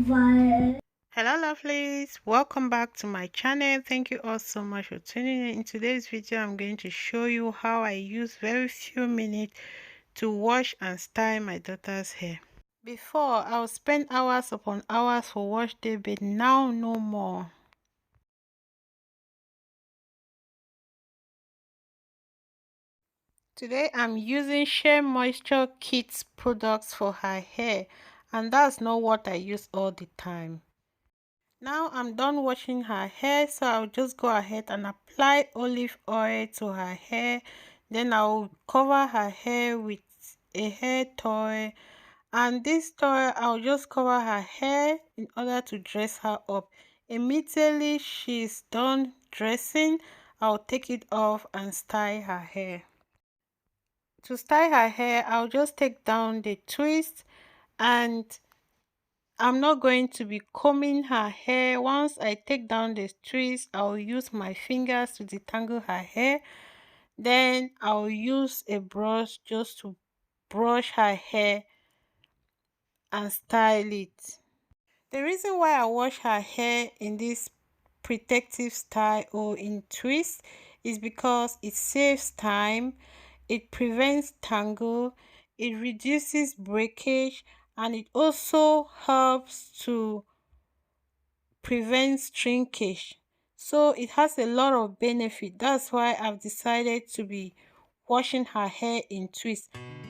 Hello lovelies, welcome back to my channel. Thank you all so much for tuning in. In today's video I'm going to show you how I use very few minutes to wash and style my daughter's hair. Before I would spend hours upon hours for wash day, but now no more. Today I'm using Shea Moisture Kits products for her hair, and that's not what I use all the time. Now I'm done washing her hair, so I'll just go ahead and apply olive oil to her hair. Then I'll cover her hair with a hair toy, and this toy I'll just cover her hair in order to dress her up. Immediately she's done dressing, I'll take it off and style her hair. To style her hair, I'll just take down the twist, and I'm not going to be combing her hair. Once I take down the twist, I'll use my fingers to detangle her hair. Then I'll use a brush just to brush her hair and style it. The reason why I wash her hair in this protective style or in twist is because it saves time, it prevents tangle, it reduces breakage, and it also helps to prevent shrinkage. So it has a lot of benefit. That's why I've decided to be washing her hair in twist.